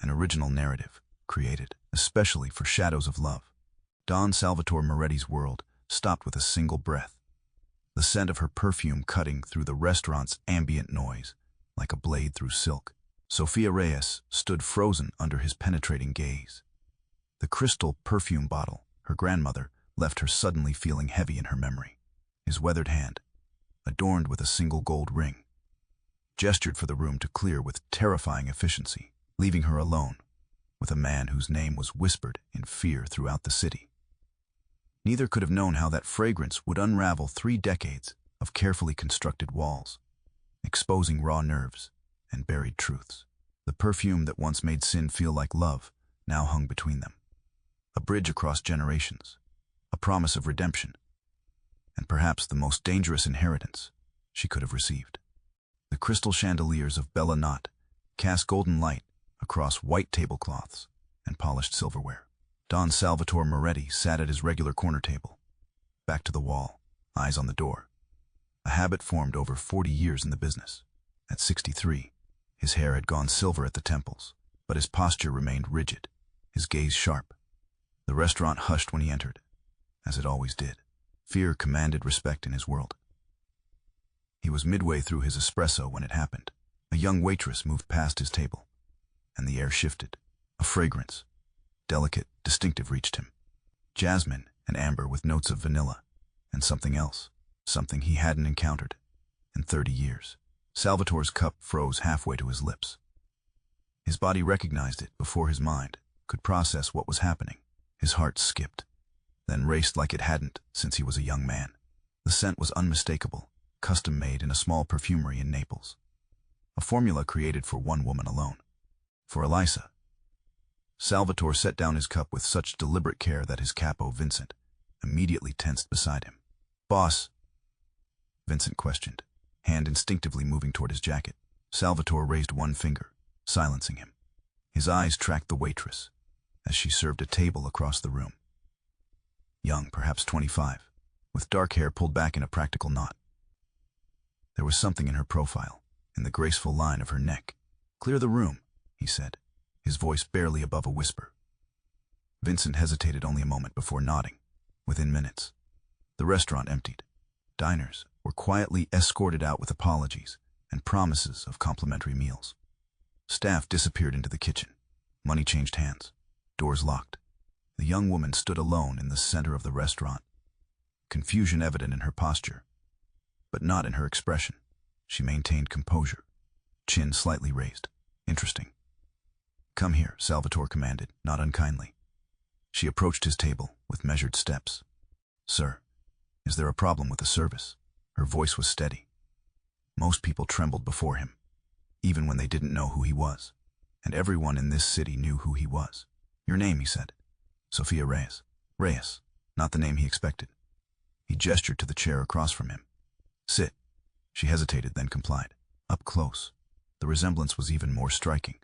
an original narrative, created especially for Shadows of Love. Don Salvatore Moretti's world stopped with a single breath, the scent of her perfume cutting through the restaurant's ambient noise like a blade through silk. Sofia Reyes stood frozen under his penetrating gaze. The crystal perfume bottle, her grandmother, left her suddenly feeling heavy in her memory. His weathered hand, adorned with a single gold ring, gestured for the room to clear with terrifying efficiency, leaving her alone with a man whose name was whispered in fear throughout the city. Neither could have known how that fragrance would unravel 3 decades of carefully constructed walls, exposing raw nerves and buried truths. The perfume that once made sin feel like love now hung between them. A bridge across generations, a promise of redemption, and perhaps the most dangerous inheritance she could have received. The crystal chandeliers of Bella Knot cast golden light across white tablecloths and polished silverware. Don Salvatore Moretti sat at his regular corner table, back to the wall, eyes on the door. A habit formed over 40 years in the business. At 63, his hair had gone silver at the temples, but his posture remained rigid, his gaze sharp. The restaurant hushed when he entered, as it always did. Fear commanded respect in his world. He was midway through his espresso when it happened. A young waitress moved past his table, and the air shifted. A fragrance, delicate, distinctive, reached him. Jasmine and amber with notes of vanilla, and something else, something he hadn't encountered in 30 years. Salvatore's cup froze halfway to his lips. His body recognized it before his mind could process what was happening. His heart skipped, then raced like it hadn't since he was a young man. The scent was unmistakable, custom-made in a small perfumery in Naples. A formula created for one woman alone, for Elisa. Salvatore set down his cup with such deliberate care that his capo, Vincent, immediately tensed beside him. "Boss?" Vincent questioned, hand instinctively moving toward his jacket. Salvatore raised one finger, silencing him. His eyes tracked the waitress as she served a table across the room. Young, perhaps 25, with dark hair pulled back in a practical knot. There was something in her profile, in the graceful line of her neck. "Clear the room," he said, his voice barely above a whisper. Vincent hesitated only a moment before nodding. Within minutes, the restaurant emptied. Diners were quietly escorted out with apologies and promises of complimentary meals. Staff disappeared into the kitchen. Money changed hands. Doors locked. The young woman stood alone in the center of the restaurant, confusion evident in her posture, but not in her expression. She maintained composure, chin slightly raised. "Interesting." "Come here," Salvatore commanded, not unkindly. She approached his table with measured steps. "Sir, is there a problem with the service?" Her voice was steady. Most people trembled before him, even when they didn't know who he was. And everyone in this city knew who he was. "Your name," he said. "Sofia Reyes." Reyes, not the name he expected. He gestured to the chair across from him. "Sit." She hesitated, then complied. Up close, the resemblance was even more striking.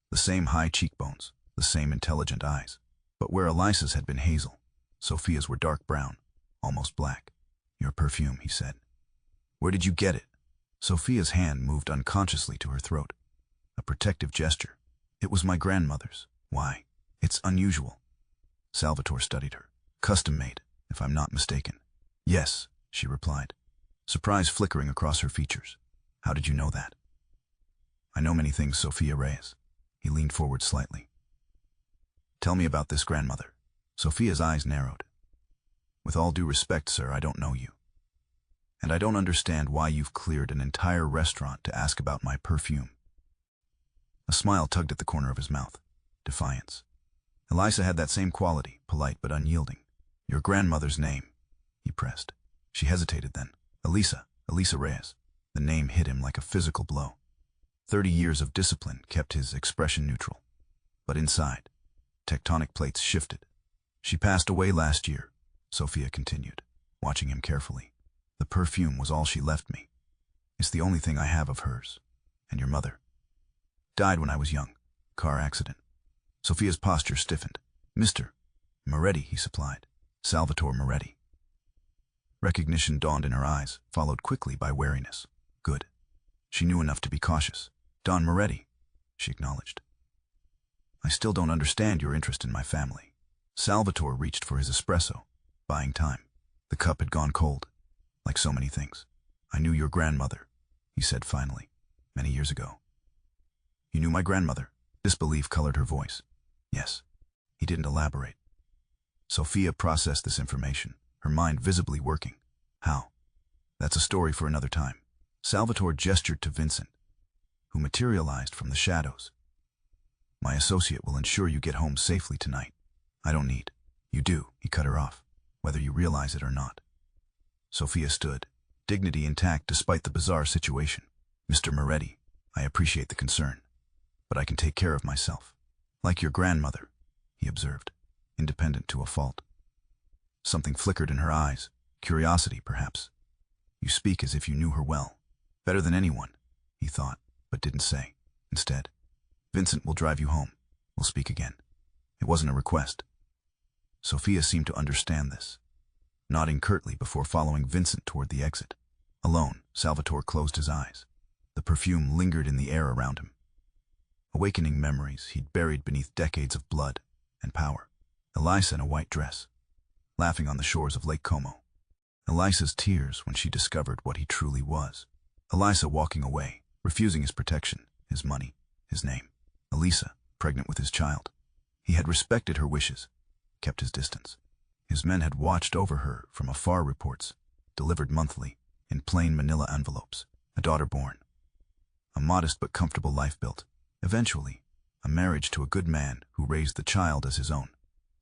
The same high cheekbones, the same intelligent eyes. But where Elisa's had been hazel, Sofia's were dark brown, almost black. "Your perfume," he said. "Where did you get it?" Sofia's hand moved unconsciously to her throat. A protective gesture. "It was my grandmother's." "Why? It's unusual." Salvatore studied her. "Custom-made, if I'm not mistaken." "Yes," she replied, surprise flickering across her features. "How did you know that?" "I know many things, Sofia Reyes." He leaned forward slightly. "Tell me about this grandmother." Sofia's eyes narrowed. "With all due respect, sir, I don't know you. And I don't understand why you've cleared an entire restaurant to ask about my perfume." A smile tugged at the corner of his mouth. Defiance. Elisa had that same quality, polite but unyielding. "Your grandmother's name," he pressed. She hesitated then. Elisa Reyes." The name hit him like a physical blow. 30 years of discipline kept his expression neutral. But inside, tectonic plates shifted. "She passed away last year," Sofia continued, watching him carefully. "The perfume was all she left me. It's the only thing I have of hers. And your mother died when I was young. Car accident." Sofia's posture stiffened. "Mr. Moretti," he supplied. "Salvatore Moretti." Recognition dawned in her eyes, followed quickly by wariness. Good. She knew enough to be cautious. "Don Moretti," she acknowledged. I still don't understand your interest in my family. Salvatore reached for his espresso, buying time. The cup had gone cold, like so many things. I knew your grandmother, he said finally, many years ago. You knew my grandmother? Disbelief colored her voice. Yes. He didn't elaborate. Sofia processed this information, her mind visibly working. How? That's a story for another time. Salvatore gestured to Vincent, who materialized from the shadows. My associate will ensure you get home safely tonight. I don't need. You do, he cut her off, whether you realize it or not. Sofia stood, dignity intact despite the bizarre situation. Mr. Moretti, I appreciate the concern, but I can take care of myself. Like your grandmother, he observed, independent to a fault. Something flickered in her eyes, curiosity perhaps. You speak as if you knew her well. Better than anyone, he thought, but didn't say. Instead, Vincent will drive you home. We'll speak again. It wasn't a request. Sofia seemed to understand this, nodding curtly before following Vincent toward the exit. Alone, Salvatore closed his eyes. The perfume lingered in the air around him, awakening memories he'd buried beneath decades of blood and power. Elisa in a white dress, laughing on the shores of Lake Como. Elisa's tears when she discovered what he truly was. Elisa walking away, refusing his protection, his money, his name. Elisa, pregnant with his child. He had respected her wishes, kept his distance. His men had watched over her from afar, reports, delivered monthly, in plain manila envelopes. A daughter born. A modest but comfortable life built. Eventually, a marriage to a good man who raised the child as his own.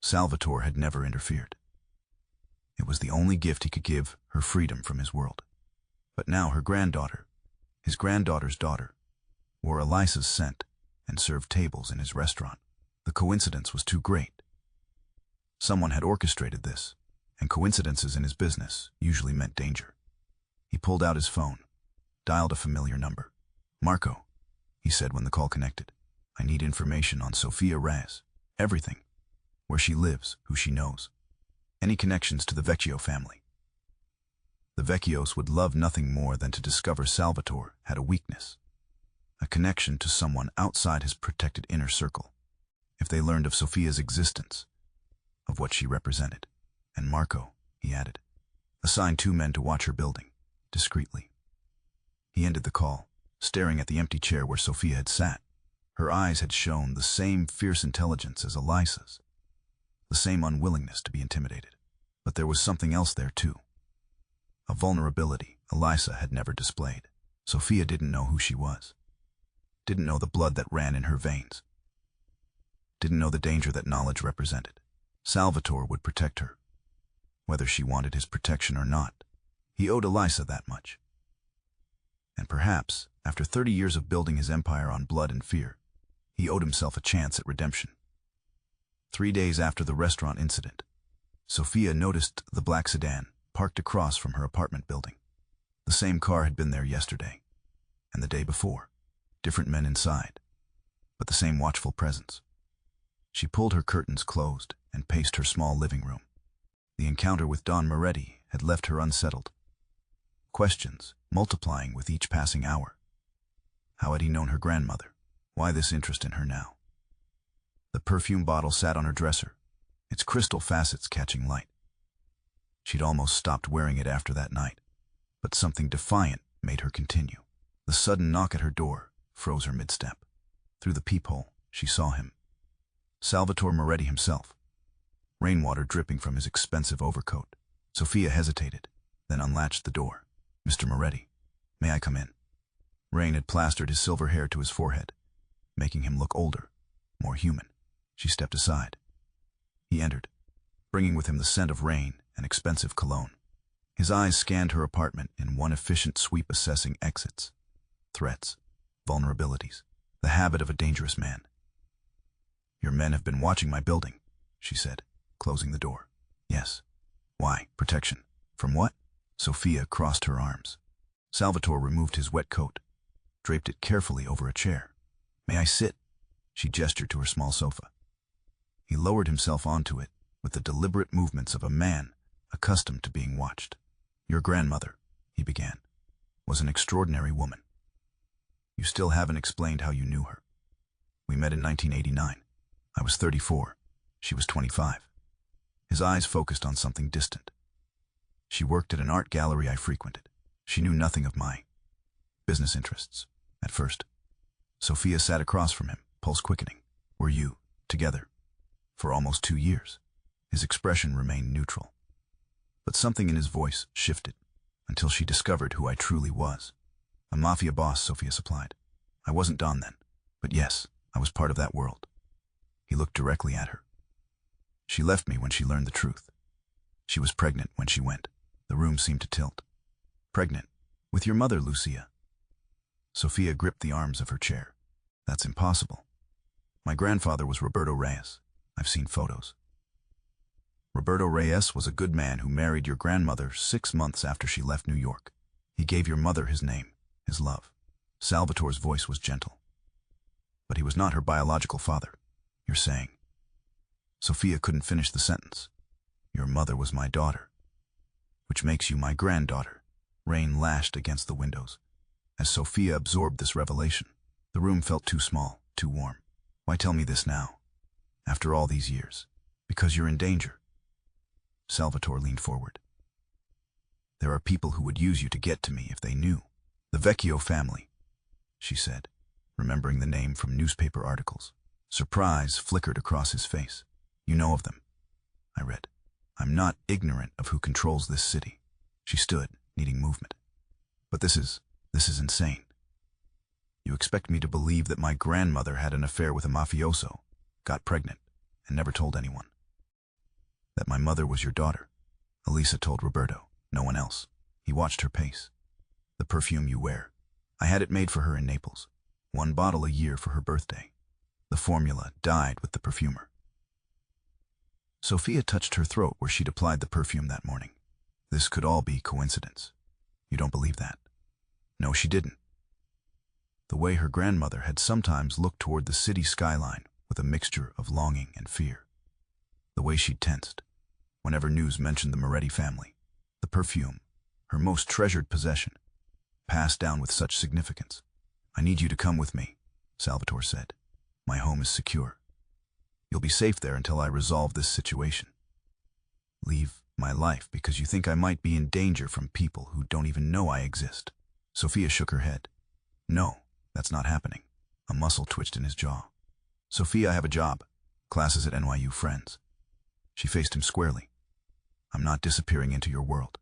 Salvatore had never interfered. It was the only gift he could give her, freedom from his world. But now her granddaughter, his granddaughter's daughter, wore Elisa's scent and served tables in his restaurant. The coincidence was too great. Someone had orchestrated this, and coincidences in his business usually meant danger. He pulled out his phone, dialed a familiar number. Marco, he said when the call connected. I need information on Sofia Reyes. Everything. Where she lives, who she knows. Any connections to the Vecchio family. The Vecchios would love nothing more than to discover Salvatore had a weakness, a connection to someone outside his protected inner circle. If they learned of Sofia's existence, of what she represented. And Marco, he added, assigned 2 men to watch her building, discreetly. He ended the call, staring at the empty chair where Sofia had sat. Her eyes had shown the same fierce intelligence as Elisa's, the same unwillingness to be intimidated. But there was something else there too. A vulnerability Elisa had never displayed. Sofia didn't know who she was. Didn't know the blood that ran in her veins. Didn't know the danger that knowledge represented. Salvatore would protect her, whether she wanted his protection or not. He owed Elisa that much. And perhaps, after 30 years of building his empire on blood and fear, he owed himself a chance at redemption. 3 days after the restaurant incident, Sofia noticed the black sedan parked across from her apartment building. The same car had been there yesterday, and the day before. Different men inside, but the same watchful presence. She pulled her curtains closed and paced her small living room. The encounter with Don Moretti had left her unsettled. Questions multiplying with each passing hour. How had he known her grandmother? Why this interest in her now? The perfume bottle sat on her dresser, its crystal facets catching light. She'd almost stopped wearing it after that night, but something defiant made her continue. The sudden knock at her door froze her mid-step. Through the peephole, she saw him. Salvatore Moretti himself, rainwater dripping from his expensive overcoat. Sofia hesitated, then unlatched the door. Mr. Moretti, may I come in? Rain had plastered his silver hair to his forehead, making him look older, more human. She stepped aside. He entered, bringing with him the scent of rain and expensive cologne. His eyes scanned her apartment in one efficient sweep, assessing exits, threats, vulnerabilities, the habit of a dangerous man. Your men have been watching my building, she said, closing the door. Yes. Why? Protection. From what? Sofia crossed her arms. Salvatore removed his wet coat, draped it carefully over a chair. May I sit? She gestured to her small sofa. He lowered himself onto it with the deliberate movements of a man accustomed to being watched. Your grandmother, he began, was an extraordinary woman. You still haven't explained how you knew her. We met in 1989. I was 34. She was 25. His eyes focused on something distant. She worked at an art gallery I frequented. She knew nothing of my business interests. At first, Sofia sat across from him, pulse quickening. Were you together? For almost 2 years. His expression remained neutral. But something in his voice shifted, until she discovered who I truly was. A Mafia boss, Sofia supplied. I wasn't Don then, but yes, I was part of that world. He looked directly at her. She left me when she learned the truth. She was pregnant when she went. The room seemed to tilt. Pregnant? With your mother, Lucia. Sofia gripped the arms of her chair. That's impossible. My grandfather was Roberto Reyes. I've seen photos. Roberto Reyes was a good man who married your grandmother 6 months after she left New York. He gave your mother his name, his love. Salvatore's voice was gentle. But he was not her biological father. You're saying. Sofia couldn't finish the sentence. Your mother was my daughter, which makes you my granddaughter. Rain lashed against the windows. As Sofia absorbed this revelation, the room felt too small, too warm. Why tell me this now, after all these years? Because you're in danger. Salvatore leaned forward. There are people who would use you to get to me if they knew. The Vecchio family, she said, remembering the name from newspaper articles. Surprise flickered across his face. You know of them, I read. I'm not ignorant of who controls this city. She stood, needing movement. But this is insane. You expect me to believe that my grandmother had an affair with a mafioso, got pregnant, and never told anyone. That my mother was your daughter. Elisa told Roberto, no one else. He watched her pace. The perfume you wear. I had it made for her in Naples. 1 bottle a year for her birthday. The formula died with the perfumer. Sofia touched her throat where she'd applied the perfume that morning. This could all be coincidence. You don't believe that? No, she didn't. The way her grandmother had sometimes looked toward the city skyline with a mixture of longing and fear. The way she'd tensed whenever news mentioned the Moretti family. The perfume, her most treasured possession, passed down with such significance. I need you to come with me, Salvatore said. My home is secure. You'll be safe there until I resolve this situation. Leave my life because you think I might be in danger from people who don't even know I exist. Sofia shook her head. No, that's not happening. A muscle twitched in his jaw. Sofia, I have a job. Classes at NYU, friends. She faced him squarely. I'm not disappearing into your world.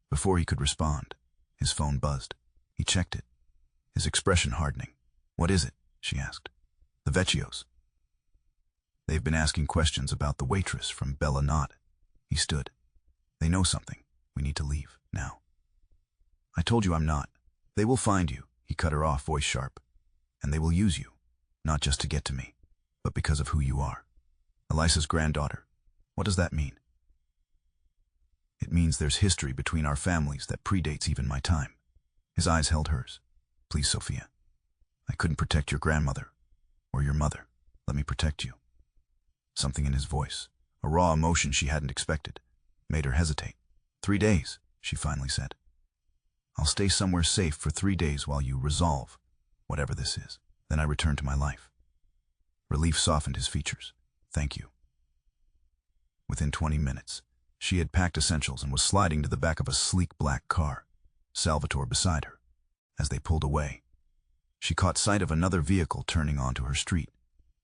Before he could respond, his phone buzzed. He checked it, his expression hardening. What is it? She asked. The Vecchios. They've been asking questions about the waitress from Bella Nod. He stood. They know something. We need to leave, now. I told you I'm not. They will find you, he cut her off, voice sharp. And they will use you, not just to get to me, but because of who you are. Elisa's granddaughter. What does that mean? It means there's history between our families that predates even my time. His eyes held hers. Please, Sofia. I couldn't protect your grandmother, or your mother. Let me protect you. Something in his voice, a raw emotion she hadn't expected, made her hesitate. 3 days, she finally said. I'll stay somewhere safe for 3 days while you resolve whatever this is. Then I return to my life. Relief softened his features. Thank you. Within 20 minutes, she had packed essentials and was sliding to the back of a sleek black car, Salvatore beside her. As they pulled away, she caught sight of another vehicle turning onto her street,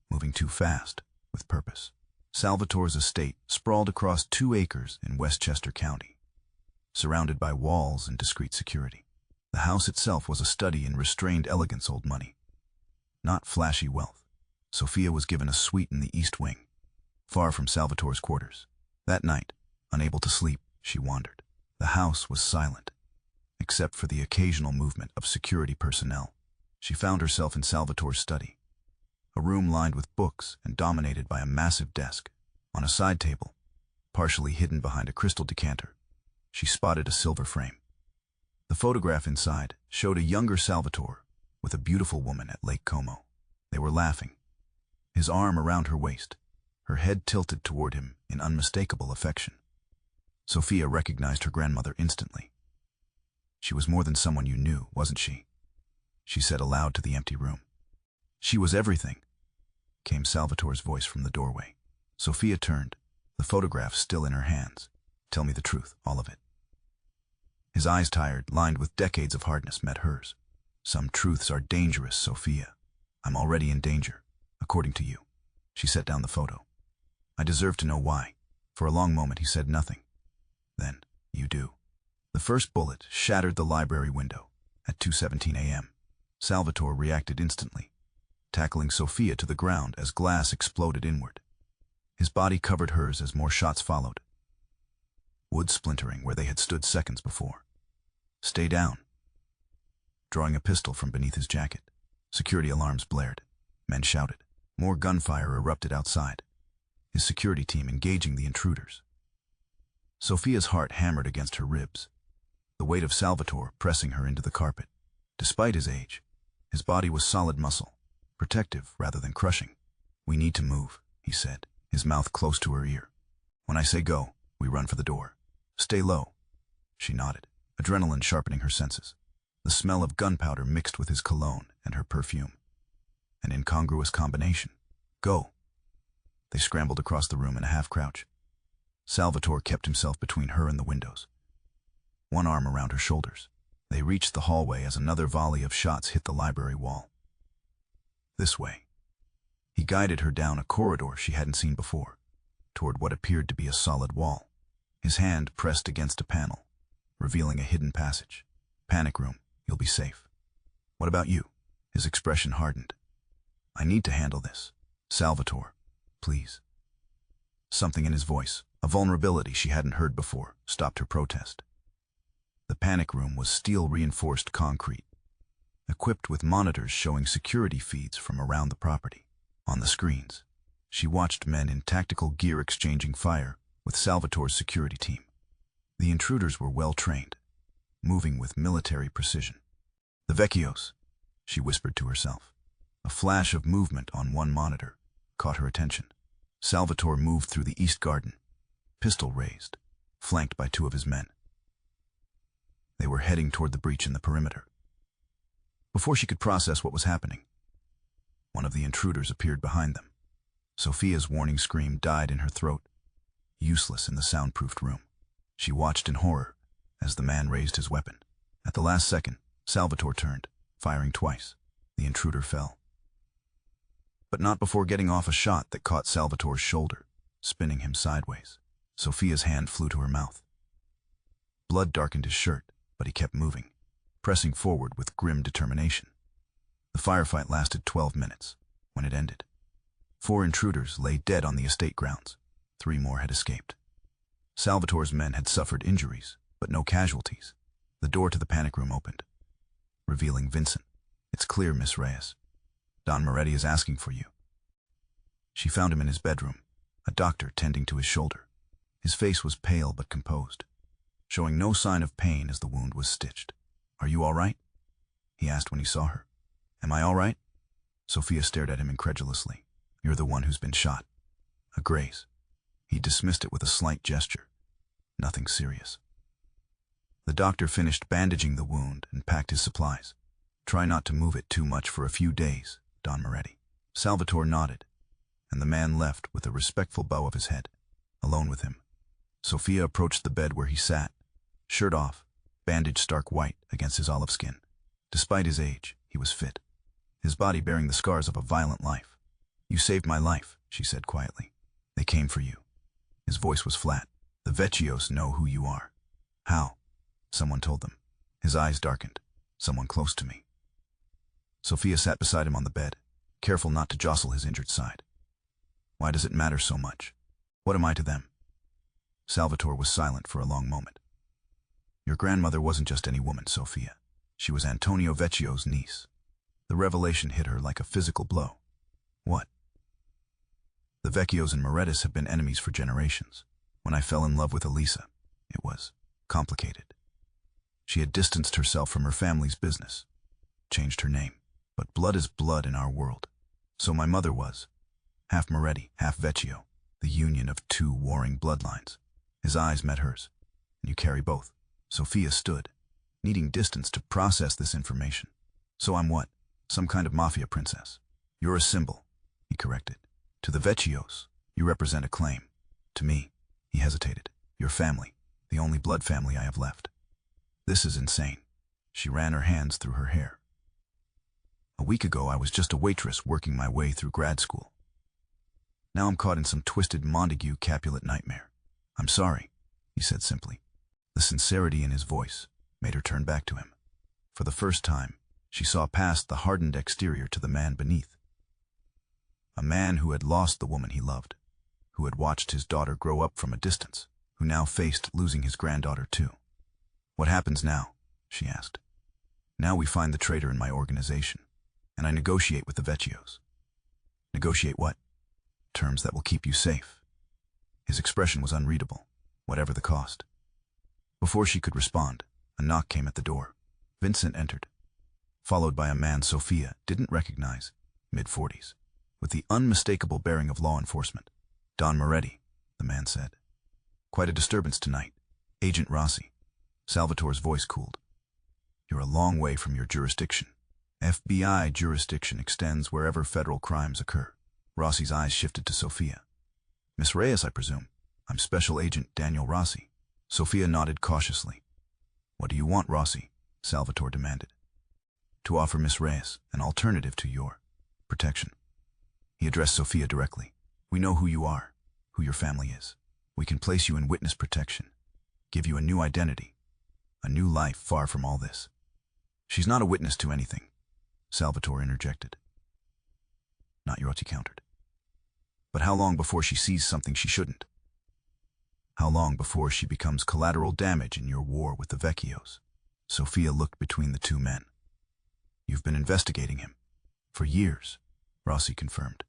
moving too fast, with purpose. Salvatore's estate sprawled across 2 acres in Westchester County, surrounded by walls and discreet security. The house itself was a study in restrained elegance, old money, not flashy wealth. Sofia was given a suite in the East Wing, far from Salvatore's quarters. That night, unable to sleep, she wandered. The house was silent, except for the occasional movement of security personnel. She found herself in Salvatore's study, a room lined with books and dominated by a massive desk. On a side table, partially hidden behind a crystal decanter, she spotted a silver frame. The photograph inside showed a younger Salvatore with a beautiful woman at Lake Como. They were laughing, his arm around her waist, her head tilted toward him in unmistakable affection. Sofia recognized her grandmother instantly. She was more than someone you knew, wasn't she? She said aloud to the empty room. She was everything. came Salvatore's voice from the doorway. Sofia turned, the photograph still in her hands. Tell me the truth, all of it. His eyes, tired, lined with decades of hardness, met hers. Some truths are dangerous, Sofia. I'm already in danger, according to you. She set down the photo. I deserve to know why. For a long moment he said nothing. Then, you do. The first bullet shattered the library window at 2:17 a.m. Salvatore reacted instantly, tackling Sofia to the ground as glass exploded inward. His body covered hers as more shots followed, wood splintering where they had stood seconds before. Stay down. Drawing a pistol from beneath his jacket, security alarms blared. Men shouted. More gunfire erupted outside, his security team engaging the intruders. Sofia's heart hammered against her ribs, the weight of Salvatore pressing her into the carpet. Despite his age, his body was solid muscle, protective rather than crushing. We need to move, he said, his mouth close to her ear. When I say go, we run for the door. Stay low. She nodded, adrenaline sharpening her senses. The smell of gunpowder mixed with his cologne and her perfume. An incongruous combination. Go. They scrambled across the room in a half-crouch. Salvatore kept himself between her and the windows, one arm around her shoulders. They reached the hallway as another volley of shots hit the library wall. This way. He guided her down a corridor she hadn't seen before, toward what appeared to be a solid wall. His hand pressed against a panel, revealing a hidden passage. Panic room. You'll be safe. What about you? His expression hardened. I need to handle this. Salvatore, please. Something in his voice, a vulnerability she hadn't heard before, stopped her protest. The panic room was steel-reinforced concrete, equipped with monitors showing security feeds from around the property. On the screens, she watched men in tactical gear exchanging fire with Salvatore's security team. The intruders were well-trained, moving with military precision. The Vecchios, she whispered to herself. A flash of movement on one monitor caught her attention. Salvatore moved through the east garden, pistol raised, flanked by two of his men. They were heading toward the breach in the perimeter. Before she could process what was happening, one of the intruders appeared behind them. Sofia's warning scream died in her throat, useless in the soundproofed room. She watched in horror as the man raised his weapon. At the last second, Salvatore turned, firing twice. The intruder fell, but not before getting off a shot that caught Salvatore's shoulder, spinning him sideways. Sofia's hand flew to her mouth. Blood darkened his shirt, but he kept moving, pressing forward with grim determination. The firefight lasted 12 minutes. When it ended, 4 intruders lay dead on the estate grounds. 3 more had escaped. Salvatore's men had suffered injuries, but no casualties. The door to the panic room opened, revealing Vincent. It's clear, Miss Reyes. Don Moretti is asking for you. She found him in his bedroom, a doctor tending to his shoulder. His face was pale but composed, showing no sign of pain as the wound was stitched. Are you all right? He asked when he saw her. Am I all right? Sofia stared at him incredulously. You're the one who's been shot. A graze. He dismissed it with a slight gesture. Nothing serious. The doctor finished bandaging the wound and packed his supplies. Try not to move it too much for a few days, Don Moretti. Salvatore nodded, and the man left with a respectful bow of his head. Alone with him, Sofia approached the bed where he sat, shirt off, bandage stark white against his olive skin. Despite his age, he was fit, his body bearing the scars of a violent life. You saved my life, she said quietly. They came for you. His voice was flat. The Vecchios know who you are. How? Someone told them. His eyes darkened. Someone close to me. Sofia sat beside him on the bed, careful not to jostle his injured side. Why does it matter so much? What am I to them? Salvatore was silent for a long moment. Your grandmother wasn't just any woman, Sofia. She was Antonio Vecchio's niece. The revelation hit her like a physical blow. What? The Vecchios and Morettis have been enemies for generations. When I fell in love with Elisa, it was complicated. She had distanced herself from her family's business, changed her name. But blood is blood in our world. So my mother was, half Moretti, half Vecchio, the union of 2 warring bloodlines. His eyes met hers. And you carry both. Sofia stood, needing distance to process this information. So I'm what? Some kind of Mafia princess. You're a symbol, he corrected. To the Vecchios, you represent a claim. To me, he hesitated, your family, the only blood family I have left. This is insane. She ran her hands through her hair. A week ago, I was just a waitress working my way through grad school. Now I'm caught in some twisted Montague Capulet nightmare. I'm sorry, he said simply. The sincerity in his voice made her turn back to him. For the first time, she saw past the hardened exterior to the man beneath. A man who had lost the woman he loved, who had watched his daughter grow up from a distance, who now faced losing his granddaughter too. What happens now? She asked. Now we find the traitor in my organization, and I negotiate with the Vecchios. Negotiate what? Terms that will keep you safe. His expression was unreadable, whatever the cost. Before she could respond, a knock came at the door. Vincent entered, followed by a man Sofia didn't recognize, mid-40s, with the unmistakable bearing of law enforcement. Don Moretti, the man said. Quite a disturbance tonight. Agent Rossi. Salvatore's voice cooled. You're a long way from your jurisdiction. FBI jurisdiction extends wherever federal crimes occur. Rossi's eyes shifted to Sofia. Miss Reyes, I presume. I'm Special Agent Daniel Rossi. Sofia nodded cautiously. What do you want, Rossi? Salvatore demanded. To offer Miss Reyes an alternative to your protection. He addressed Sofia directly. We know who you are, who your family is. We can place you in witness protection, give you a new identity, a new life far from all this. She's not a witness to anything, Salvatore interjected. Not your, he countered. But how long before she sees something she shouldn't? How long before she becomes collateral damage in your war with the Vecchios? Sofia looked between the two men. You've been investigating him. For years, Rossi confirmed.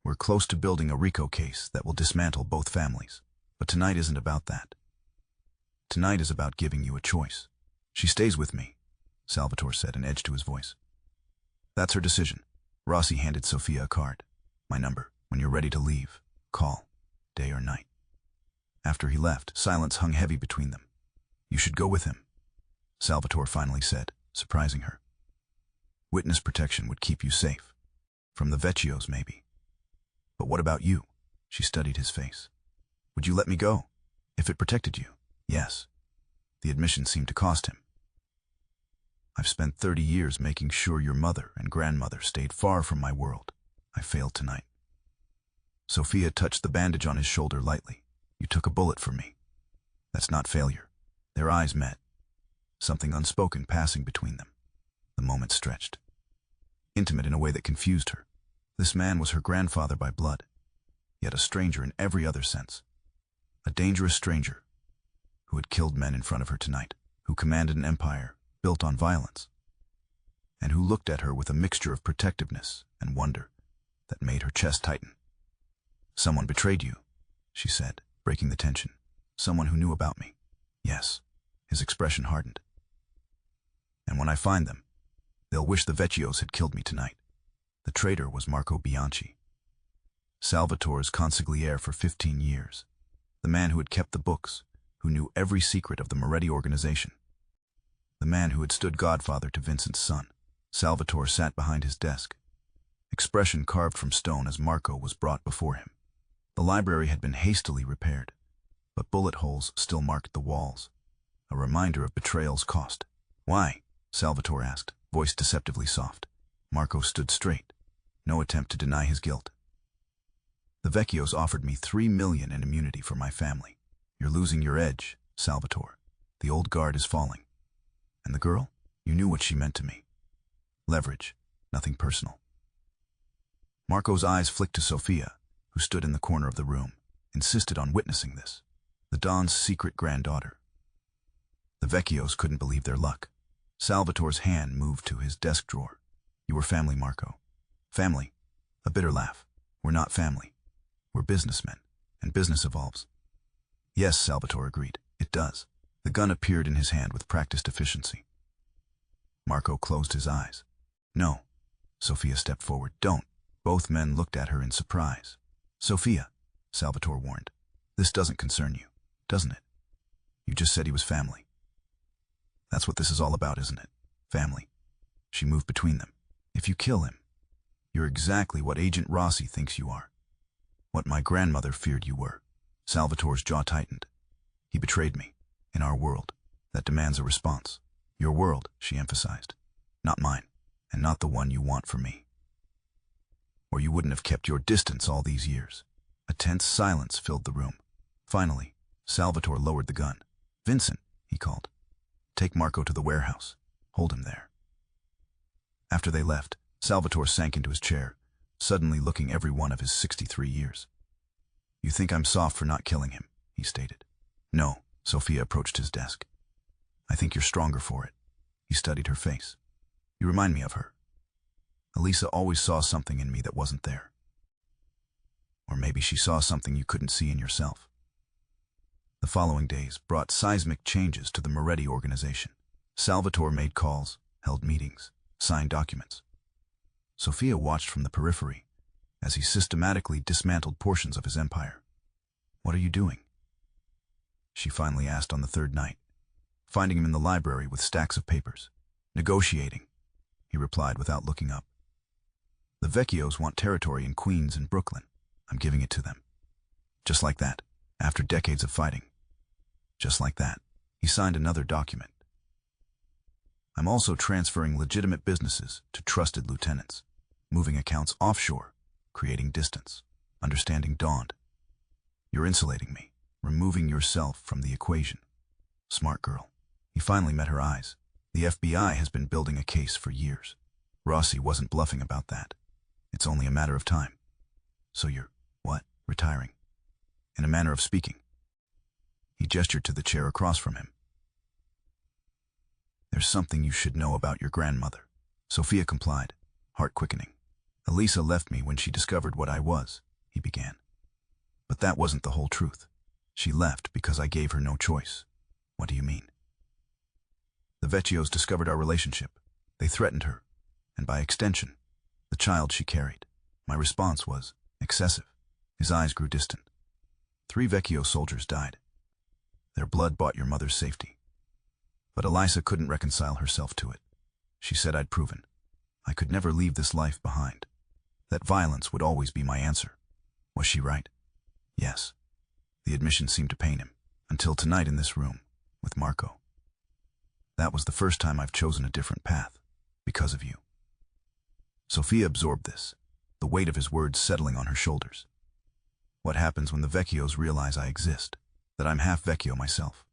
We're close to building a RICO case that will dismantle both families. But tonight isn't about that. Tonight is about giving you a choice. She stays with me, Salvatore said, an edge to his voice. That's her decision. Rossi handed Sofia a card. My number. When you're ready to leave, call, day or night. After he left, silence hung heavy between them. You should go with him, Salvatore finally said, surprising her. Witness protection would keep you safe. From the Vecchios, maybe. But what about you? She studied his face. Would you let me go? If it protected you? Yes. The admission seemed to cost him. I've spent 30 years making sure your mother and grandmother stayed far from my world. I failed tonight. Sofia touched the bandage on his shoulder lightly. You took a bullet for me. That's not failure. Their eyes met. Something unspoken passing between them. The moment stretched. Intimate in a way that confused her. This man was her grandfather by blood, yet a stranger in every other sense. A dangerous stranger who had killed men in front of her tonight, who commanded an empire built on violence, and who looked at her with a mixture of protectiveness and wonder that made her chest tighten. Someone betrayed you, she said, breaking the tension. Someone who knew about me. Yes, his expression hardened. And when I find them, they'll wish the Vecchios had killed me tonight. The traitor was Marco Bianchi, Salvatore's consigliere for 15 years, the man who had kept the books, who knew every secret of the Moretti organization, the man who had stood godfather to Vincent's son. Salvatore sat behind his desk, expression carved from stone as Marco was brought before him. The library had been hastily repaired, but bullet holes still marked the walls, a reminder of betrayal's cost. Why? Salvatore asked, voice deceptively soft. Marco stood straight, no attempt to deny his guilt. The Vecchios offered me $3 million in immunity for my family. You're losing your edge, Salvatore. The old guard is falling. And the girl? You knew what she meant to me. Leverage, nothing personal. Marco's eyes flicked to Sofia, who stood in the corner of the room, insisted on witnessing this. The Don's secret granddaughter. The Vecchios couldn't believe their luck. Salvatore's hand moved to his desk drawer. You were family, Marco. Family? A bitter laugh. We're not family. We're businessmen, and business evolves. Yes, Salvatore agreed. It does. The gun appeared in his hand with practiced efficiency. Marco closed his eyes. No. Sofia stepped forward. Don't. Both men looked at her in surprise. Sofia, Salvatore warned. This doesn't concern you, doesn't it? You just said he was family. That's what this is all about, isn't it? Family. She moved between them. If you kill him, you're exactly what Agent Rossi thinks you are. What my grandmother feared you were. Salvatore's jaw tightened. He betrayed me. In our world, that demands a response. Your world, she emphasized. Not mine, and not the one you want for me. Or you wouldn't have kept your distance all these years. A tense silence filled the room. Finally, Salvatore lowered the gun. Vincent, he called. Take Marco to the warehouse. Hold him there. After they left, Salvatore sank into his chair, suddenly looking every one of his 63 years. You think I'm soft for not killing him, he stated. No, Sofia approached his desk. I think you're stronger for it. He studied her face. You remind me of her. Elisa always saw something in me that wasn't there. Or maybe she saw something you couldn't see in yourself. The following days brought seismic changes to the Moretti organization. Salvatore made calls, held meetings, signed documents. Sofia watched from the periphery as he systematically dismantled portions of his empire. What are you doing? She finally asked on the third night, finding him in the library with stacks of papers. Negotiating, he replied without looking up. The Vecchios want territory in Queens and Brooklyn. I'm giving it to them. Just like that, after decades of fighting. Just like that, he signed another document. I'm also transferring legitimate businesses to trusted lieutenants, moving accounts offshore, creating distance. Understanding dawned. You're insulating me, removing yourself from the equation. Smart girl. He finally met her eyes. The FBI has been building a case for years. Rossi wasn't bluffing about that. It's only a matter of time. So you're, what, retiring? In a manner of speaking. He gestured to the chair across from him. There's something you should know about your grandmother. Sofia complied, heart quickening. Elisa left me when she discovered what I was, he began. But that wasn't the whole truth. She left because I gave her no choice. What do you mean? The Vecchios discovered our relationship. They threatened her, and by extension, the child she carried. My response was excessive. His eyes grew distant. 3 Vecchio soldiers died. Their blood bought your mother's safety. But Elisa couldn't reconcile herself to it. She said I'd proven. I could never leave this life behind. That violence would always be my answer. Was she right? Yes. The admission seemed to pain him, until tonight in this room, with Marco. That was the first time I've chosen a different path, because of you. Sofia absorbed this, the weight of his words settling on her shoulders. What happens when the Vecchios realize I exist, that I'm half Vecchio myself?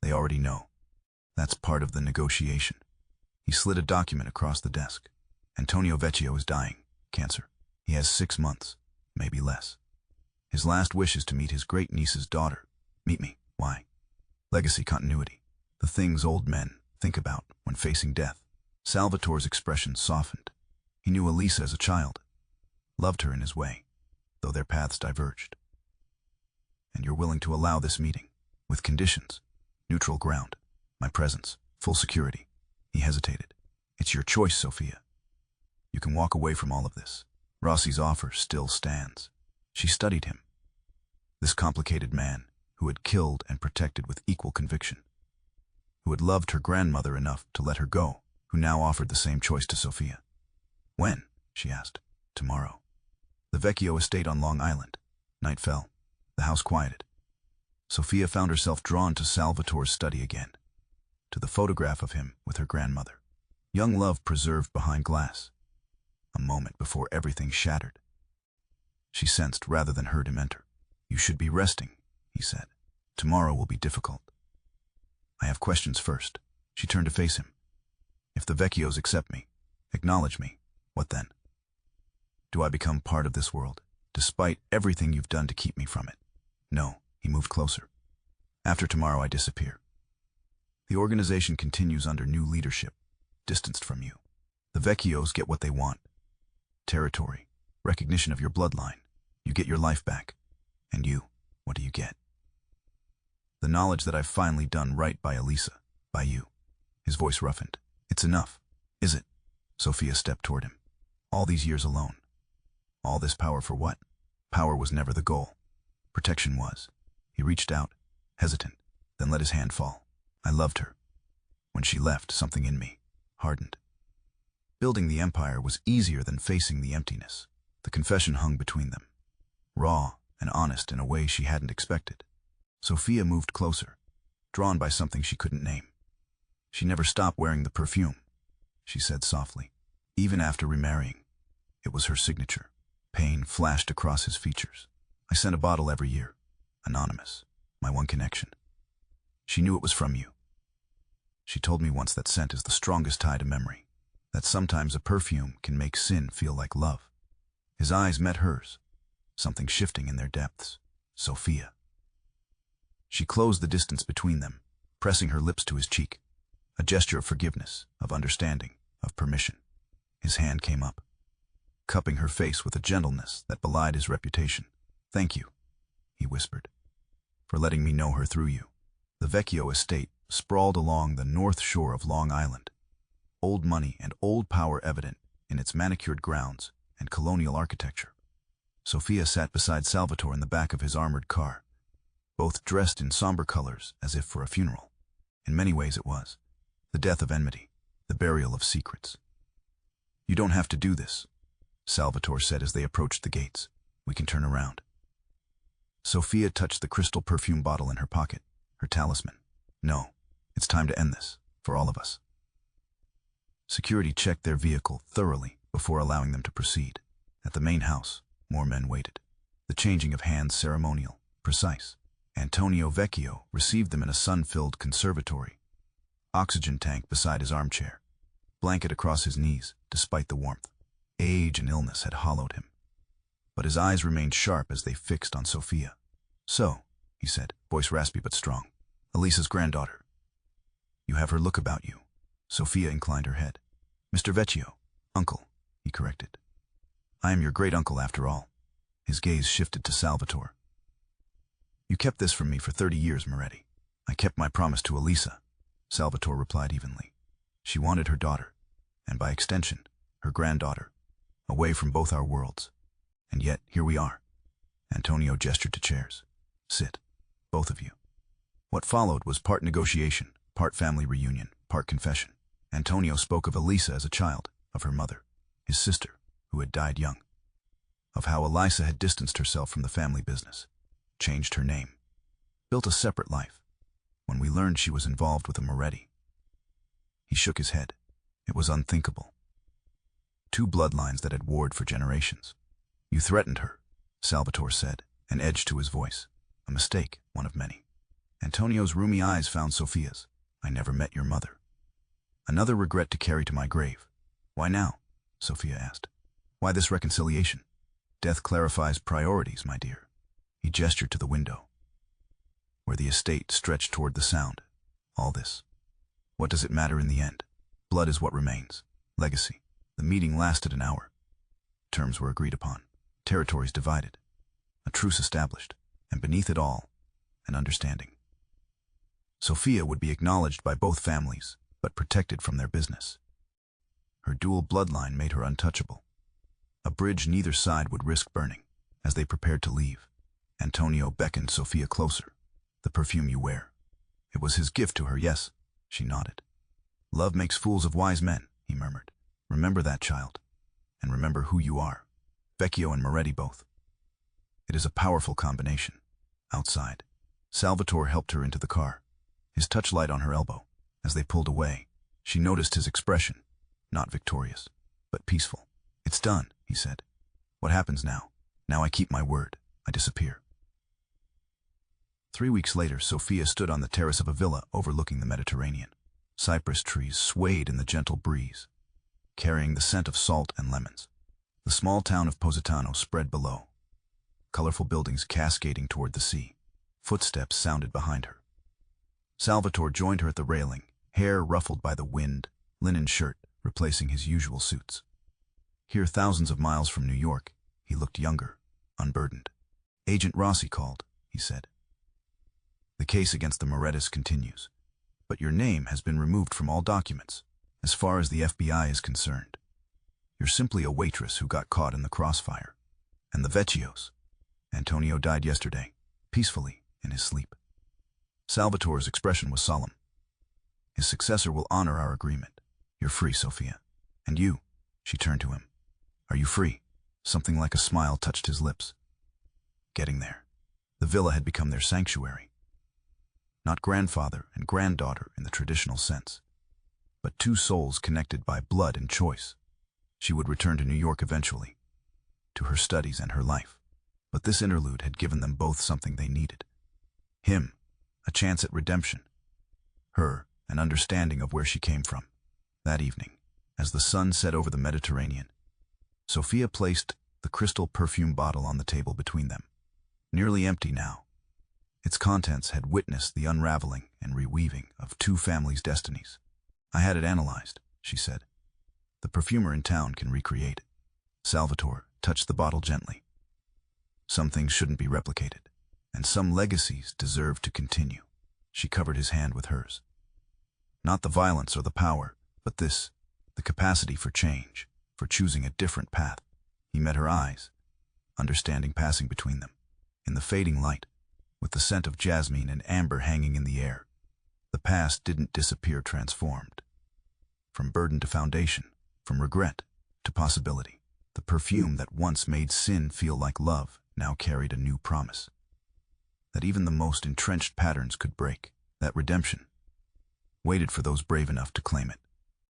They already know. That's part of the negotiation. He slid a document across the desk. Antonio Vecchio is dying, cancer. He has 6 months, maybe less. His last wish is to meet his great-niece's daughter. Meet me. Why? Legacy continuity. The things old men think about when facing death. Salvatore's expression softened. He knew Elisa as a child, loved her in his way, though their paths diverged. And you're willing to allow this meeting, with conditions, neutral ground, my presence, full security. He hesitated. It's your choice, Sofia. You can walk away from all of this. Rossi's offer still stands. She studied him. This complicated man, who had killed and protected with equal conviction, who had loved her grandmother enough to let her go, who now offered the same choice to Sofia. When? She asked. Tomorrow. The Vecchio estate on Long Island. Night fell. The house quieted. Sofia found herself drawn to Salvatore's study again, to the photograph of him with her grandmother. Young love preserved behind glass. A moment before everything shattered. She sensed rather than heard him enter. You should be resting, he said. Tomorrow will be difficult. I have questions first. She turned to face him. If the Vecchios accept me, acknowledge me, what then? Do I become part of this world, despite everything you've done to keep me from it? No, he moved closer. After tomorrow I disappear. The organization continues under new leadership, distanced from you. The Vecchios get what they want. Territory, recognition of your bloodline. You get your life back. And you, what do you get? The knowledge that I've finally done right by Elisa, by you. His voice roughened. It's enough, is it? Sofia stepped toward him. All these years alone. All this power for what? Power was never the goal. Protection was. He reached out, hesitant, then let his hand fall. I loved her. When she left, something in me hardened. Building the empire was easier than facing the emptiness. The confession hung between them. raw and honest in a way she hadn't expected. Sofia moved closer, drawn by something she couldn't name. "She never stopped wearing the perfume," she said softly, "even after remarrying. It was her signature." Pain flashed across his features. "I sent a bottle every year. Anonymous. My one connection. She knew it was from you. She told me once that scent is the strongest tie to memory, that sometimes a perfume can make sin feel like love." His eyes met hers, something shifting in their depths. Sofia. She closed the distance between them, pressing her lips to his cheek, a gesture of forgiveness, of understanding, of permission. His hand came up, cupping her face with a gentleness that belied his reputation. "Thank you," he whispered, "for letting me know her through you." The Vecchio estate sprawled along the north shore of Long Island, old money and old power evident in its manicured grounds and colonial architecture. Sofia sat beside Salvatore in the back of his armored car, both dressed in somber colors as if for a funeral. In many ways it was. The death of enmity, the burial of secrets. "You don't have to do this," Salvatore said as they approached the gates. "We can turn around." Sofia touched the crystal perfume bottle in her pocket, her talisman. "No, it's time to end this, for all of us." Security checked their vehicle thoroughly before allowing them to proceed. At the main house, more men waited. The changing of hands ceremonial, precise. Antonio Vecchio received them in a sun-filled conservatory. Oxygen tank beside his armchair. Blanket across his knees, despite the warmth. Age and illness had hollowed him. But his eyes remained sharp as they fixed on Sofia. "So," he said, voice raspy but strong, "Elisa's granddaughter. You have her look about you." Sofia inclined her head. "Mr. Vecchio, uncle," he corrected. "I am your great-uncle after all." His gaze shifted to Salvatore. "You kept this from me for 30 years, Moretti." "I kept my promise to Elisa," Salvatore replied evenly. "She wanted her daughter, and by extension, her granddaughter, away from both our worlds. And yet, here we are." Antonio gestured to chairs. "Sit, both of you." What followed was part negotiation, part family reunion, part confession. Antonio spoke of Elisa as a child, of her mother, his sister, who had died young, of how Elisa had distanced herself from the family business, changed her name, built a separate life, when we learned she was involved with a Moretti. He shook his head. It was unthinkable. Two bloodlines that had warred for generations. "You threatened her," Salvatore said, an edge to his voice. "A mistake, one of many." Antonio's rheumy eyes found Sofia's. "I never met your mother." "Another regret to carry to my grave." "Why now?" Sofia asked. "Why this reconciliation?" "Death clarifies priorities, my dear." He gestured to the window, where the estate stretched toward the sound. "All this. What does it matter in the end? Blood is what remains. Legacy." The meeting lasted an hour. Terms were agreed upon. Territories divided. A truce established. And beneath it all, an understanding. Sofia would be acknowledged by both families, but protected from their business. Her dual bloodline made her untouchable. A bridge neither side would risk burning. As they prepared to leave, Antonio beckoned Sofia closer. "The perfume you wear." It was his gift to her, yes, she nodded. "Love makes fools of wise men," he murmured. "Remember that, child, and remember who you are." Vecchio and Moretti both. It is a powerful combination. Outside, Salvatore helped her into the car, his touch light on her elbow. As they pulled away, she noticed his expression, not victorious, but peaceful. "It's done," he said. "What happens now? Now I keep my word. I disappear." 3 weeks later, Sofia stood on the terrace of a villa overlooking the Mediterranean. Cypress trees swayed in the gentle breeze, carrying the scent of salt and lemons. The small town of Positano spread below, colorful buildings cascading toward the sea. Footsteps sounded behind her. Salvatore joined her at the railing, hair ruffled by the wind, linen shirt replacing his usual suits. Here, thousands of miles from New York, he looked younger, unburdened. "Agent Rossi called," he said. "The case against the Morettis continues, but your name has been removed from all documents, as far as the FBI is concerned. You're simply a waitress who got caught in the crossfire. And the Vecchios. Antonio died yesterday, peacefully, in his sleep." Salvatore's expression was solemn. "His successor will honor our agreement. You're free, Sofia. And you," she turned to him. "Are you free?" Something like a smile touched his lips. Getting there, the villa had become their sanctuary. Not grandfather and granddaughter in the traditional sense, but two souls connected by blood and choice. She would return to New York eventually, to her studies and her life. But this interlude had given them both something they needed. Him, a chance at redemption. Her, an understanding of where she came from. That evening, as the sun set over the Mediterranean, Sofia placed the crystal perfume bottle on the table between them. Nearly empty now, its contents had witnessed the unraveling and reweaving of two families' destinies. "I had it analyzed," she said. "The perfumer in town can recreate it." Salvatore touched the bottle gently. "Some things shouldn't be replicated, and some legacies deserve to continue." She covered his hand with hers. "Not the violence or the power, but this, the capacity for change, for choosing a different path." He met her eyes, understanding passing between them. In the fading light, with the scent of jasmine and amber hanging in the air, the past didn't disappear transformed. From burden to foundation, from regret to possibility, the perfume that once made sin feel like love now carried a new promise. That even the most entrenched patterns could break. That redemption waited for those brave enough to claim it.